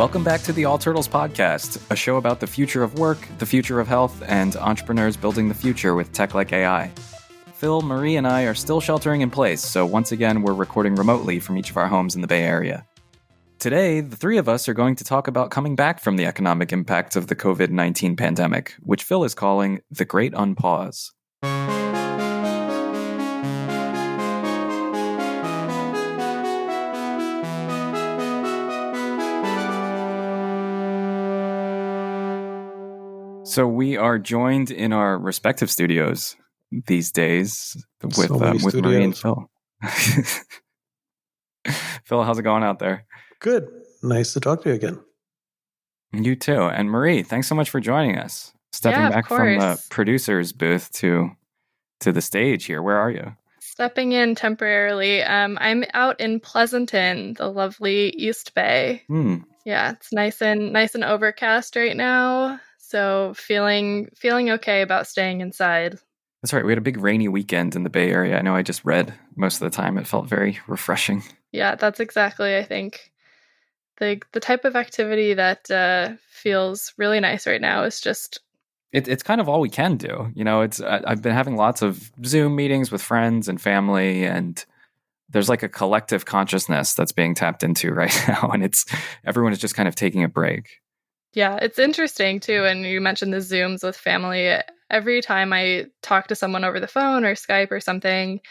Welcome back to the All Turtles podcast, a show about the future of work, the future of health, and entrepreneurs building the future with tech like AI. Phil, Marie, and I are still sheltering in place, so once again, we're recording remotely from each of our homes in the Bay Area. Today, the three of us are going to talk about coming back from the economic impacts of the COVID-19 pandemic, which Phil is calling the Great Unpause. So we are joined in our respective studios these days with Marie and Phil. Phil, how's it going out there? Good. Nice to talk to you again. You too. And Marie, thanks so much for joining us. Stepping back from the producer's booth to the stage here. Where are you? Stepping in temporarily. I'm out in Pleasanton, the lovely East Bay. Yeah, it's nice and overcast right now. So feeling okay about staying inside. That's right. We had a big rainy weekend in the Bay Area. I know I just read most of the time. It felt very refreshing. Yeah, that's exactly, I think, the type of activity that feels really nice right now is just... It's kind of all we can do. You know, I've been having lots of Zoom meetings with friends and family, and there's like a collective consciousness that's being tapped into right now. And everyone is just kind of taking a break. Yeah, it's interesting too. And you mentioned the Zooms with family. Every time I talk to someone over the phone or Skype or something,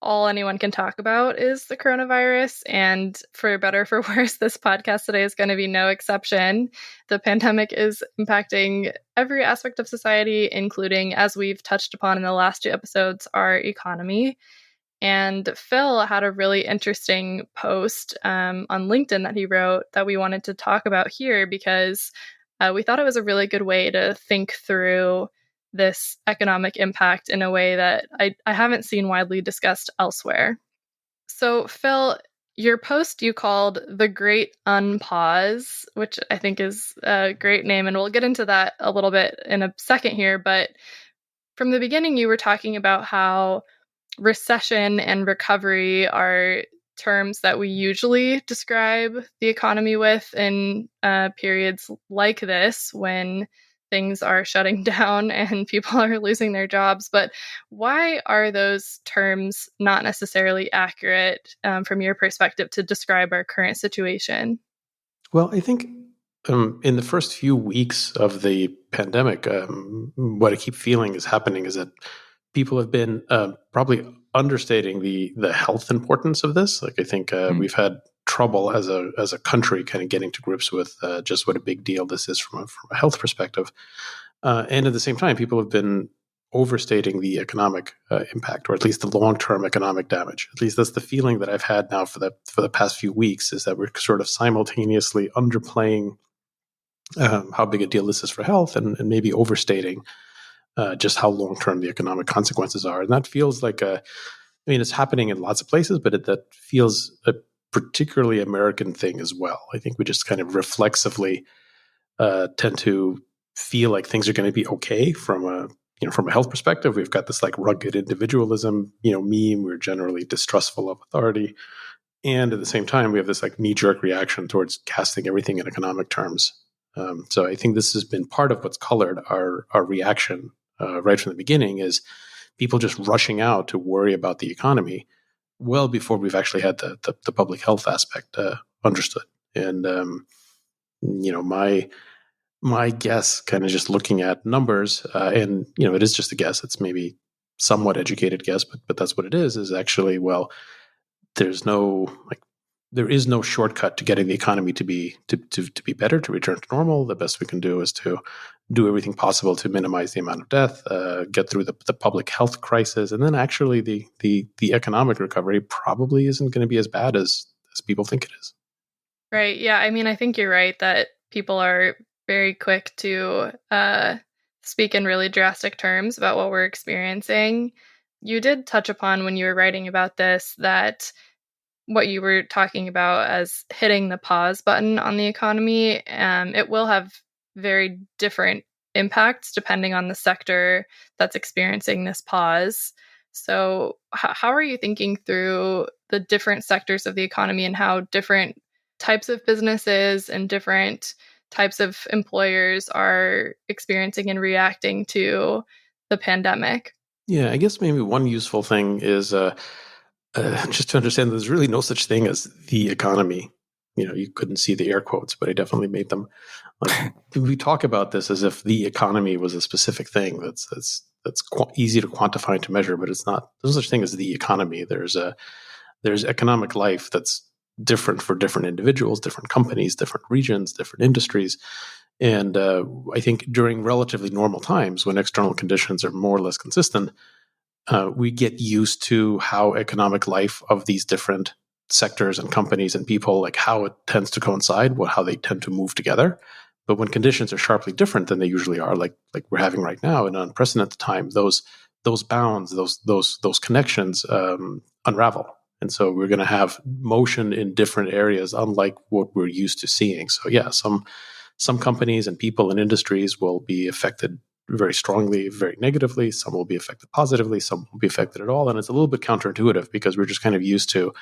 all anyone can talk about is the coronavirus. And for better or for worse, this podcast today is going to be no exception. The pandemic is impacting every aspect of society, including, as we've touched upon in the last two episodes, our economy. And Phil had a really interesting post on LinkedIn that he wrote that we wanted to talk about here because we thought it was a really good way to think through this economic impact in a way that I haven't seen widely discussed elsewhere. So, Phil, your post you called The Great Unpause, which I think is a great name, and we'll get into that a little bit in a second here. But from the beginning, you were talking about how recession and recovery are terms that we usually describe the economy with in periods like this when things are shutting down and people are losing their jobs. But why are those terms not necessarily accurate from your perspective to describe our current situation? Well, I think in the first few weeks of the pandemic, what I keep feeling is happening is that people have been probably understating the health importance of this. Like I think we've had trouble as a country kind of getting to grips with just what a big deal this is from a health perspective. And at the same time, people have been overstating the economic impact, or at least the long-term economic damage. At least that's the feeling that I've had now for the past few weeks, is that we're sort of simultaneously underplaying how big a deal this is for health and maybe overstating just how long-term the economic consequences are. And that feels like it's happening in lots of places, but that feels a particularly American thing as well. I think we just kind of reflexively tend to feel like things are going to be okay from a health perspective. We've got this like rugged individualism, meme. We're generally distrustful of authority. And at the same time, we have this like knee-jerk reaction towards casting everything in economic terms. So I think this has been part of what's colored our reaction right from the beginning, is people just rushing out to worry about the economy well before we've actually had the public health aspect understood. And my guess, kind of just looking at numbers, and it is just a guess. It's maybe somewhat educated guess, but that's what it is actually, well, there is no shortcut to getting the economy to be better, to return to normal. The best we can do is to do everything possible to minimize the amount of death, get through the public health crisis, and then actually the economic recovery probably isn't going to be as bad as people think it is. Right. Yeah. I mean, I think you're right that people are very quick to speak in really drastic terms about what we're experiencing. You did touch upon when you were writing about this that what you were talking about as hitting the pause button on the economy, it will have very different impacts depending on the sector that's experiencing this pause. So how are you thinking through the different sectors of the economy and how different types of businesses and different types of employers are experiencing and reacting to the pandemic. Yeah, I guess maybe one useful thing is just to understand there's really no such thing as the economy. You couldn't see the air quotes, but I definitely made them. Like, we talk about this as if the economy was a specific thing that's easy to quantify and to measure, but it's not. There's no such thing as the economy. There's economic life that's different for different individuals, different companies, different regions, different industries. And I think during relatively normal times, when external conditions are more or less consistent, we get used to how economic life of these different sectors and companies and people, like how it tends to coincide, how they tend to move together. But when conditions are sharply different than they usually are, like we're having right now in an unprecedented time, those bounds, those connections unravel. And so we're going to have motion in different areas, unlike what we're used to seeing. So yeah, some companies and people and industries will be affected very strongly, very negatively. Some will be affected positively. Some will be affected at all. And it's a little bit counterintuitive because we're just kind of used to,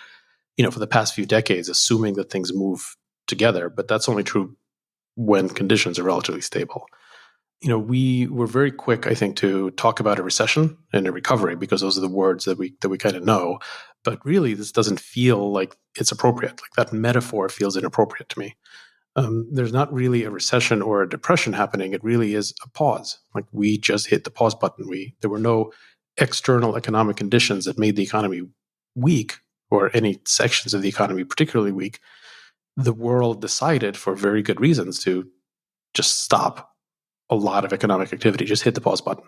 for the past few decades, assuming that things move together. But that's only true when conditions are relatively stable. We were very quick, I think, to talk about a recession and a recovery because those are the words that we kind of know. But really, this doesn't feel like it's appropriate. Like that metaphor feels inappropriate to me. There's not really a recession or a depression happening. It really is a pause. Like we just hit the pause button. There were no external economic conditions that made the economy weak or any sections of the economy particularly weak. The world decided for very good reasons to just stop a lot of economic activity, just hit the pause button.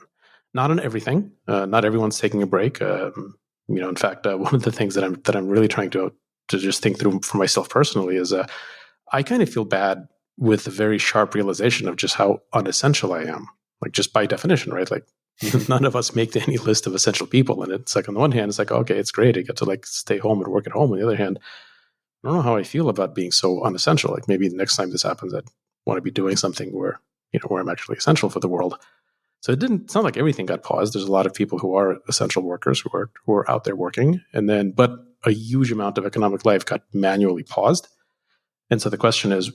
Not on everything. Not everyone's taking a break. In fact, one of the things that I'm really trying to just think through for myself personally is I kind of feel bad with the very sharp realization of just how unessential I am. Like just by definition, right? Like none of us make any list of essential people. And it's like, on the one hand, it's like, okay, it's great. I get to like stay home and work at home. On the other hand, I don't know how I feel about being so unessential. Like maybe the next time this happens, I'd want to be doing something where I'm actually essential for the world. So it's not like everything got paused. There's a lot of people who are essential workers who are out there working. But a huge amount of economic life got manually paused. And so the question is,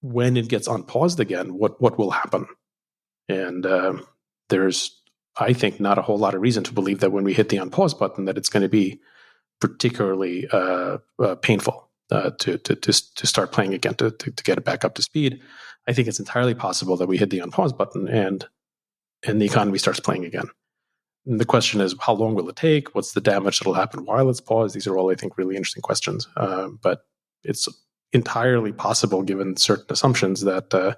when it gets unpaused again, what will happen? And there's, I think, not a whole lot of reason to believe that when we hit the unpause button, that it's going to be particularly painful to start playing again, to get it back up to speed. I think it's entirely possible that we hit the unpause button and the economy starts playing again. And the question is, how long will it take? What's the damage that'll happen while it's paused? These are all, I think, really interesting questions. But it's entirely possible, given certain assumptions, that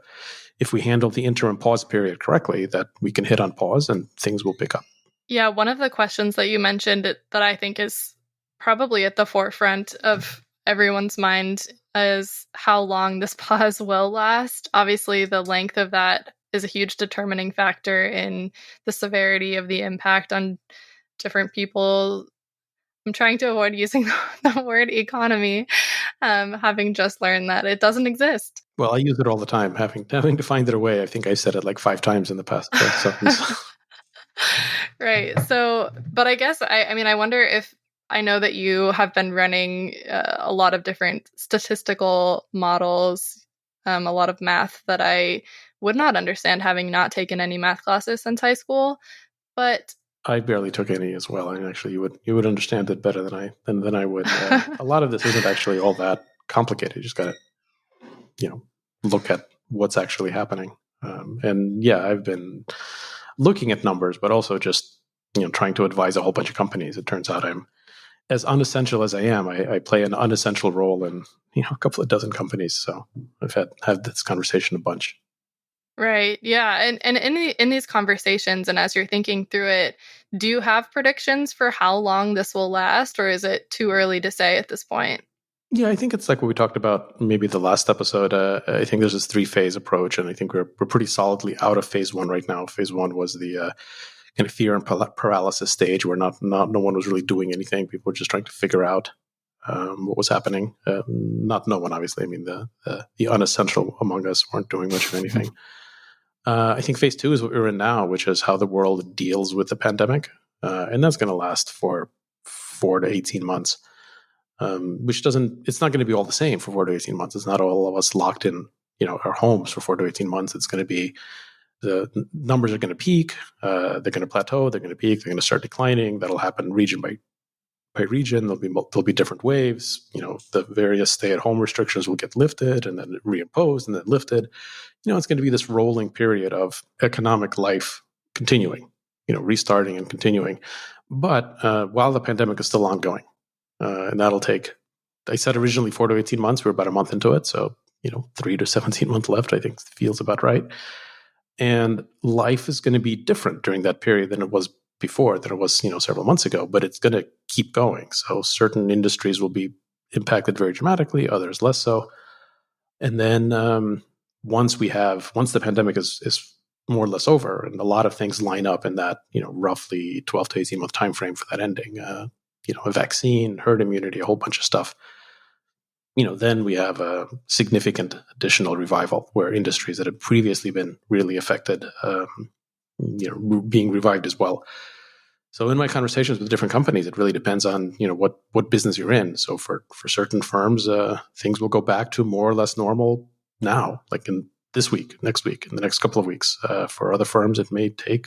if we handle the interim pause period correctly, that we can hit on pause and things will pick up. Yeah, one of the questions that you mentioned that I think is probably at the forefront of everyone's mind is how long this pause will last. Obviously, the length of that is a huge determining factor in the severity of the impact on different people. I'm trying to avoid using the word economy, having just learned that it doesn't exist. Well, I use it all the time, having to find it away. I think I said it like 5 times in the past sentence. Right. So, but I guess, I wonder if, I know that you have been running a lot of different statistical models, a lot of math that I would not understand, having not taken any math classes since high school. But I barely took any as well. And actually, you would understand it better than I would. A lot of this isn't actually all that complicated. You just got to, look at what's actually happening. And yeah, I've been looking at numbers, but also just trying to advise a whole bunch of companies. It turns out I'm as unessential as I am. I play an unessential role in a couple of dozen companies. So I've had this conversation a bunch. Right. Yeah. And in these conversations, and as you're thinking through it, do you have predictions for how long this will last, or is it too early to say at this point? Yeah, I think it's like what we talked about maybe the last episode. I think there's this 3-phase approach, and I think we're pretty solidly out of phase 1 right now. Phase 1 was the kind of fear and paralysis stage, where no one was really doing anything. People were just trying to figure out what was happening. Not no one, obviously. I mean, the unessential among us weren't doing much of anything. I think phase 2 is what we're in now, which is how the world deals with the pandemic. And that's going to last for 4 to 18 months. which it's not going to be all the same for 4 to 18 months. It's not all of us locked in, our homes for 4 to 18 months. It's going to be, the numbers are going to peak, they're going to plateau, they're going to peak, they're going to start declining. That'll happen region by region. There'll be different waves. The various stay-at-home restrictions will get lifted and then reimposed and then lifted. It's going to be this rolling period of economic life continuing, restarting and continuing. But while the pandemic is still ongoing, and that'll take, I said originally 4 to 18 months. We're about a month into it. So, 3 to 17 months left, I think feels about right. And life is going to be different during that period than it was before, than it was, several months ago, but it's going to keep going. So certain industries will be impacted very dramatically, others less so. And then once the pandemic is more or less over, and a lot of things line up in that, roughly 12 to 18 month time frame for that ending, a vaccine, herd immunity, a whole bunch of stuff, then we have a significant additional revival where industries that have previously been really affected, being revived as well. So in my conversations with different companies, it really depends on, what business you're in. So for certain firms, things will go back to more or less normal now, like in this week, next week, in the next couple of weeks. For other firms, it may take,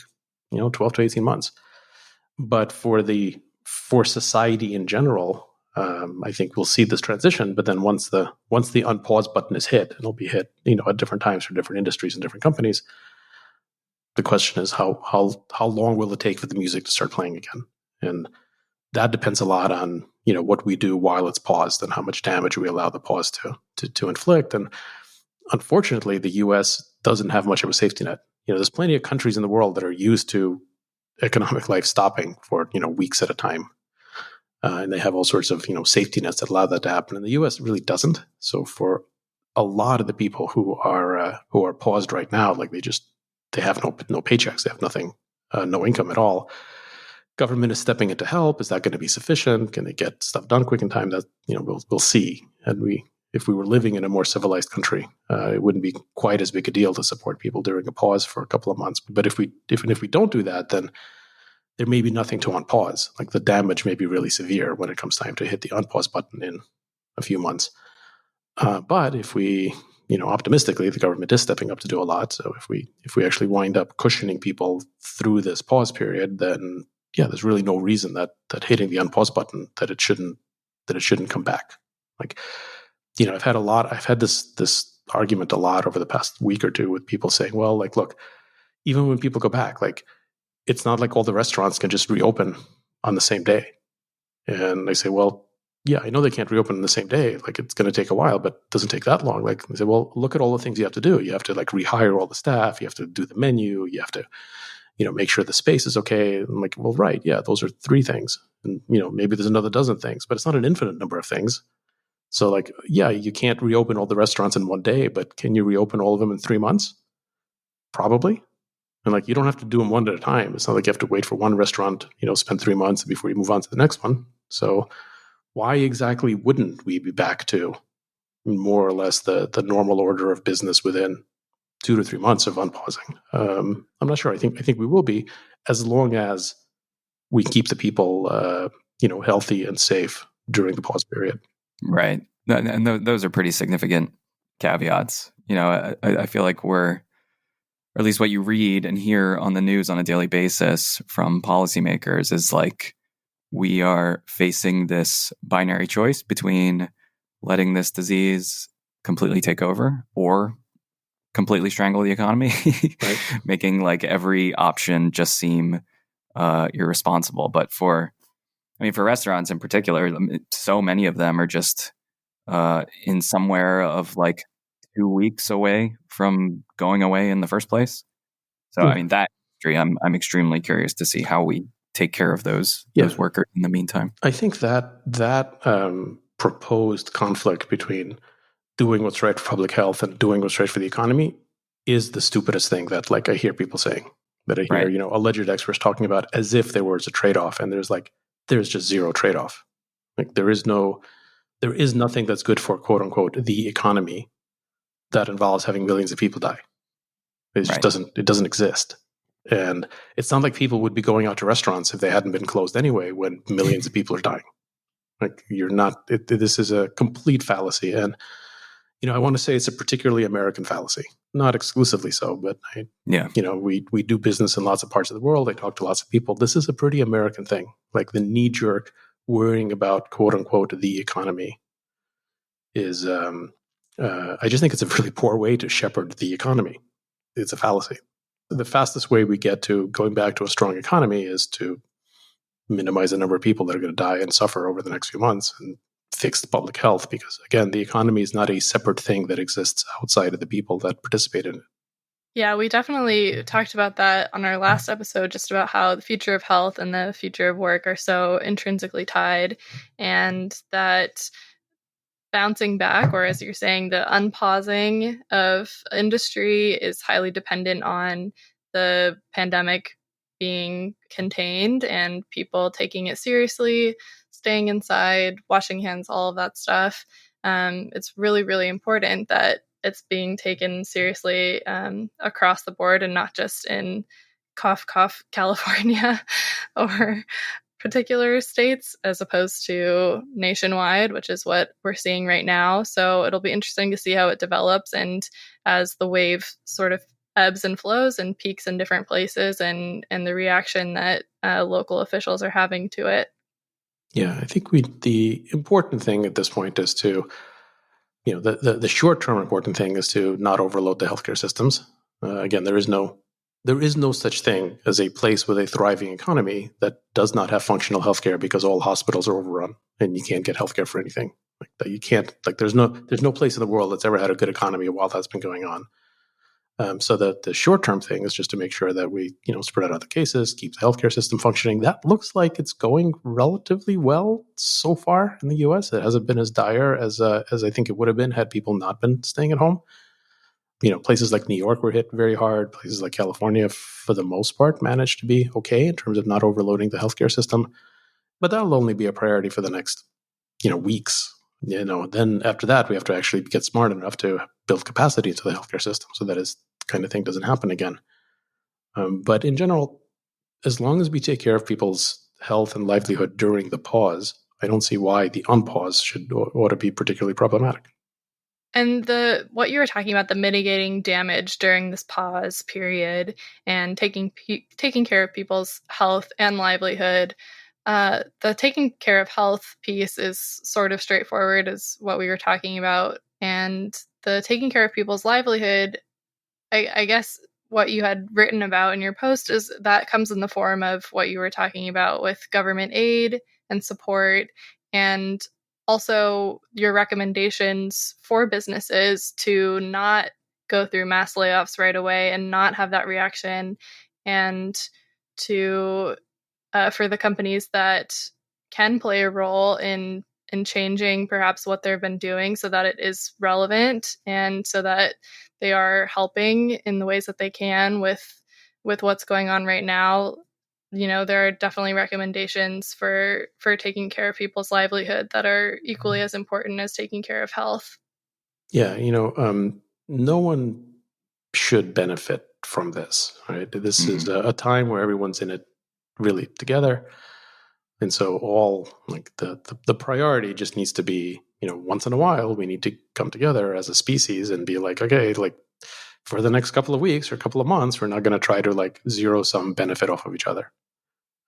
12 to 18 months. But for society in general, I think we'll see this transition. But then once the unpause button is hit, it'll be hit, at different times for different industries and different companies. The question is how long will it take for the music to start playing again? And that depends a lot on, what we do while it's paused and how much damage we allow the pause to inflict. And unfortunately, the US doesn't have much of a safety net. There's plenty of countries in the world that are used to economic life stopping for, weeks at a time. And they have all sorts of, safety nets that allow that to happen. And the US really doesn't. So for a lot of the people who are paused right now, like they have no paychecks, they have nothing, no income at all. Government is stepping in to help. Is that going to be sufficient? Can they get stuff done quick in time? That we'll see. And if we were living in a more civilized country, it wouldn't be quite as big a deal to support people during a pause for a couple of months. But if we don't do that, then there may be nothing to unpause. Like the damage may be really severe when it comes time to hit the unpause button in a few months. But if we, optimistically, the government is stepping up to do a lot. So if we actually wind up cushioning people through this pause period, then there's really no reason that hitting the unpause button that it shouldn't come back. Like, I've had this argument a lot over the past week or two with people saying, well, like, look, even when people go back, like, it's not like all the restaurants can just reopen on the same day. And they say, well, yeah, I know they can't reopen on the same day. Like, it's going to take a while, but it doesn't take that long. Like, they say, well, look at all the things you have to do. You have to rehire all the staff. You have to do the menu. You have to, make sure the space is okay. I'm like, well, right. Yeah, those are 3 things. And, maybe there's another dozen things, but it's not an infinite number of things. So like, yeah, you can't reopen all the restaurants in one day, but can you reopen all of them in 3 months? Probably. And like, you don't have to do them one at a time. It's not like you have to wait for one restaurant, spend 3 months before you move on to the next one. So why exactly wouldn't we be back to more or less the normal order of business within 2 to 3 months of unpausing? I'm not sure. I think we will be, as long as we keep the people, healthy and safe during the pause period. Right. And those are pretty significant caveats. I feel like or at least what you read and hear on the news on a daily basis from policymakers is like, we are facing this binary choice between letting this disease completely take over or completely strangle the economy, right. Making like every option just seem irresponsible. But for restaurants in particular, so many of them are just in somewhere of like 2 weeks away from going away in the first place. So, that industry, I'm extremely curious to see how we take care of those workers in the meantime. I think that proposed conflict between doing what's right for public health and doing what's right for the economy is the stupidest thing that I hear people saying, that I hear, right. Alleged experts talking about as if there was a trade-off, and there's just zero trade-off. Like there is nothing that's good for quote unquote the economy that involves having millions of people die. It just doesn't exist. And it's not like people would be going out to restaurants if they hadn't been closed anyway when millions of people are dying. Like you're not. This is a complete fallacy, and I want to say it's a particularly American fallacy, not exclusively so, but we do business in lots of parts of the world. I talk to lots of people. This is a pretty American thing, like the knee jerk worrying about quote unquote the economy is. I just think it's a really poor way to shepherd the economy. It's a fallacy. The fastest way we get to going back to a strong economy is to minimize the number of people that are going to die and suffer over the next few months and fix the public health, because again, the economy is not a separate thing that exists outside of the people that participate in it. Yeah, we definitely talked about that on our last episode, just about how the future of health and the future of work are so intrinsically tied, and that bouncing back, or as you're saying, the unpausing of industry is highly dependent on the pandemic being contained and people taking it seriously, staying inside, washing hands, all of that stuff. It's really, really important that it's being taken seriously across the board and not just in cough, cough, California or particular states as opposed to nationwide, which is what we're seeing right now. So it'll be interesting to see how it develops, and as the wave sort of ebbs and flows and peaks in different places, and the reaction that local officials are having to it. Yeah, I think the important thing at this point is to, the short-term important thing is to not overload the healthcare systems. Again, there is no such thing as a place with a thriving economy that does not have functional healthcare, because all hospitals are overrun and you can't get healthcare for anything. Like that, you can't. Like there's no place in the world that's ever had a good economy while that's been going on. So the short-term thing is just to make sure that we spread out the cases, keep the healthcare system functioning. That looks like it's going relatively well so far in the U.S. It hasn't been as dire as I think it would have been had people not been staying at home. Places like New York were hit very hard. Places like California, for the most part, managed to be okay in terms of not overloading the healthcare system. But that'll only be a priority for the next, weeks. Then after that, we have to actually get smart enough to build capacity into the healthcare system so that this kind of thing doesn't happen again. But in general, as long as we take care of people's health and livelihood during the pause, I don't see why the unpause ought to be particularly problematic. And what you were talking about, the mitigating damage during this pause period and taking care of people's health and livelihood, the taking care of health piece is sort of straightforward, as what we were talking about. And the taking care of people's livelihood, I guess what you had written about in your post is that comes in the form of what you were talking about with government aid and support, and also your recommendations for businesses to not go through mass layoffs right away and not have that reaction, and to for the companies that can play a role in changing perhaps what they've been doing so that it is relevant and so that they are helping in the ways that they can with what's going on right now. There are definitely recommendations for taking care of people's livelihood that are equally as important as taking care of health. Yeah, no one should benefit from this, right? This is a time where everyone's in it really together. And so all like the priority just needs to be, once in a while, we need to come together as a species and be like, okay, like for the next couple of weeks or a couple of months, we're not going to try to like zero sum benefit off of each other.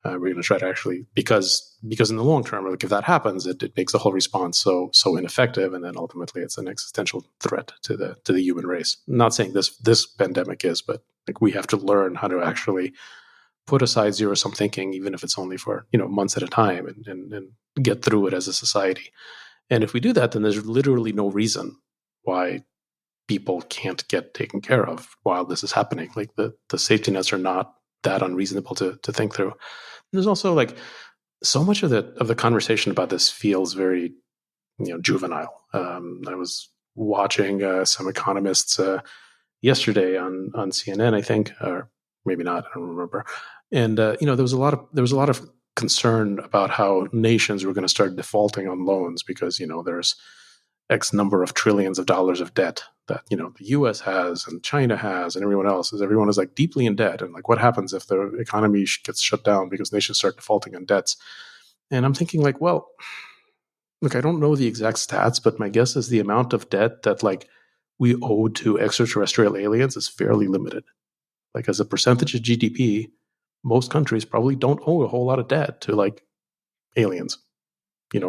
We're going to try to actually, because in the long term, like if that happens, it makes the whole response so ineffective, and then ultimately it's an existential threat to the human race. I'm not saying this pandemic is, but like we have to learn how to actually put aside zero sum thinking, even if it's only for months at a time, and get through it as a society. And if we do that, then there's literally no reason why people can't get taken care of while this is happening. Like the safety nets are not that unreasonable to think through. There's also like so much of the conversation about this feels very juvenile. I was watching some economists yesterday on CNN, I think, or maybe not, I don't remember. And there was a lot of concern about how nations were going to start defaulting on loans because there's X number of trillions of dollars of debt that the U.S. has and China has and everyone else is. Everyone is like deeply in debt, and like what happens if the economy gets shut down because nations start defaulting on debts? And I'm thinking like, well, Look, I don't know the exact stats, but my guess is the amount of debt that we owe to extraterrestrial aliens is fairly limited. Like as a percentage of GDP, most countries probably don't owe a whole lot of debt to aliens,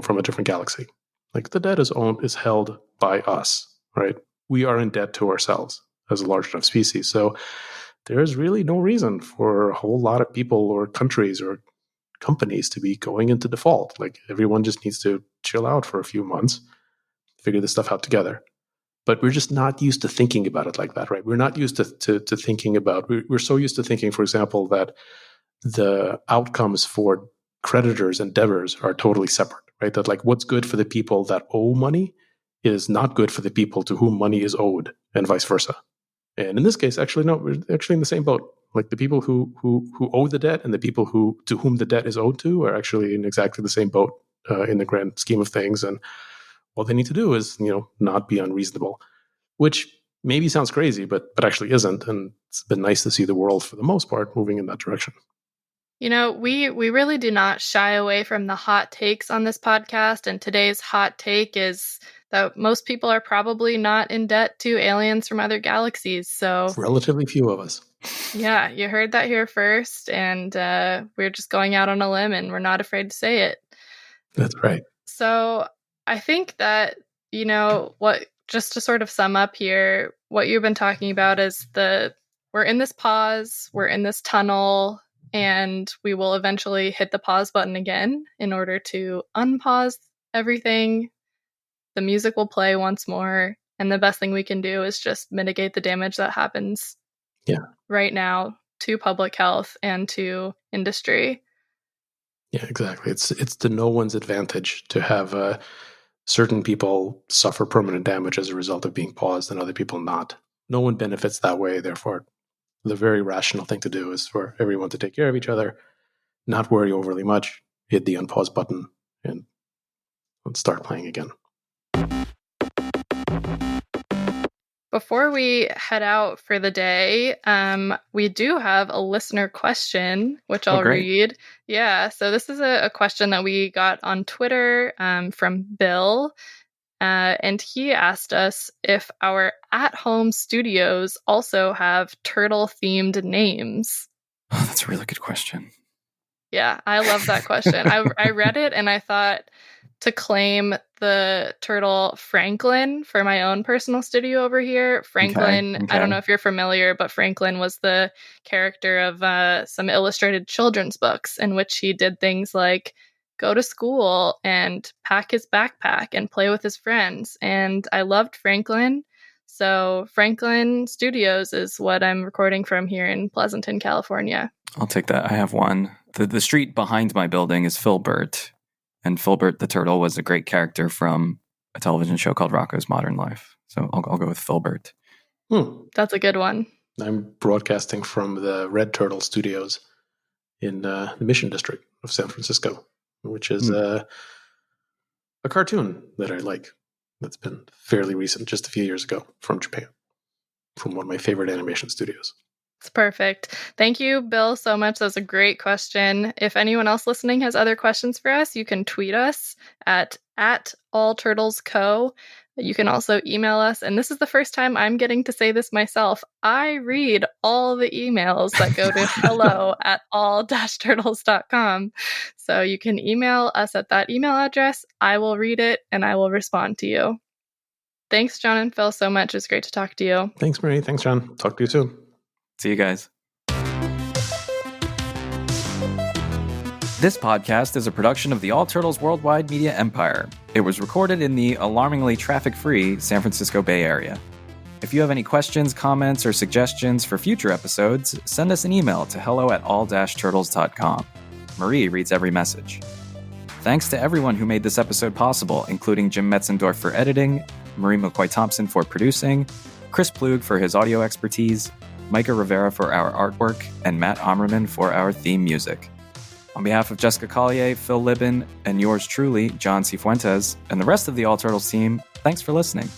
from a different galaxy. Like the debt is held by us, right? We are in debt to ourselves as a large enough species. So there's really no reason for a whole lot of people or countries or companies to be going into default. Like everyone just needs to chill out for a few months, figure this stuff out together. But we're just not used to thinking about it like that, right? We're not used to thinking about, we're so used to thinking, for example, that the outcomes for creditors and debtors are totally separate, right? That what's good for the people that owe money is not good for the people to whom money is owed, and vice versa. And in this case, actually, no, we're actually in the same boat. Like the people who owe the debt and the people to whom the debt is owed to are actually in exactly the same boat in the grand scheme of things. And all they need to do is, not be unreasonable, which maybe sounds crazy, but actually isn't. And it's been nice to see the world, for the most part, moving in that direction. We really do not shy away from the hot takes on this podcast, and today's hot take is that most people are probably not in debt to aliens from other galaxies. So relatively few of us. Yeah, you heard that here first, and we're just going out on a limb, and we're not afraid to say it. That's right. So I think that, just to sort of sum up here, what you've been talking about is we're in this pause, we're in this tunnel, and we will eventually hit the pause button again in order to unpause everything. The music will play once more, and the best thing we can do is just mitigate the damage that happens right now to public health and to industry. Yeah, exactly. It's to no one's advantage to have certain people suffer permanent damage as a result of being paused and other people not. No one benefits that way. Therefore, the very rational thing to do is for everyone to take care of each other, not worry overly much, hit the unpause button, and let's start playing again. Before we head out for the day, we do have a listener question, which I'll read. Yeah, so this is a question that we got on Twitter from Bill. And he asked us if our at-home studios also have turtle-themed names. Oh, that's a really good question. Yeah, I love that question. I read it and I thought to claim the turtle Franklin for my own personal studio over here. Franklin, okay. I don't know if you're familiar, but Franklin was the character of some illustrated children's books in which he did things like go to school and pack his backpack and play with his friends. And I loved Franklin. So Franklin Studios is what I'm recording from here in Pleasanton, California. I'll take that. I have one. The street behind my building is Filbert. And Filbert the Turtle was a great character from a television show called Rocko's Modern Life. So I'll go with Filbert. That's a good one. I'm broadcasting from the Red Turtle Studios in the Mission District of San Francisco, which is a cartoon that I like that's been fairly recent, just a few years ago, from Japan, from one of my favorite animation studios. It's perfect. Thank you, Bill, so much. That was a great question. If anyone else listening has other questions for us, you can tweet us at AllTurtlesCo. You can also email us. And this is the first time I'm getting to say this myself. I read all the emails that go to hello@all-turtles.com. So you can email us at that email address. I will read it and I will respond to you. Thanks, John and Phil, so much. It was great to talk to you. Thanks, Marie. Thanks, John. Talk to you soon. See you guys. This podcast is a production of the All Turtles Worldwide Media Empire. It was recorded in the alarmingly traffic-free San Francisco Bay Area. If you have any questions, comments, or suggestions for future episodes, send us an email to hello@all-turtles.com. Marie reads every message. Thanks to everyone who made this episode possible, including Jim Metzendorf for editing, Marie McCoy-Thompson for producing, Chris Plug for his audio expertise, Micah Rivera for our artwork, and Matt Ommerman for our theme music. On behalf of Jessica Collier, Phil Libin, and yours truly, John Cifuentes, and the rest of the All Turtles team, thanks for listening.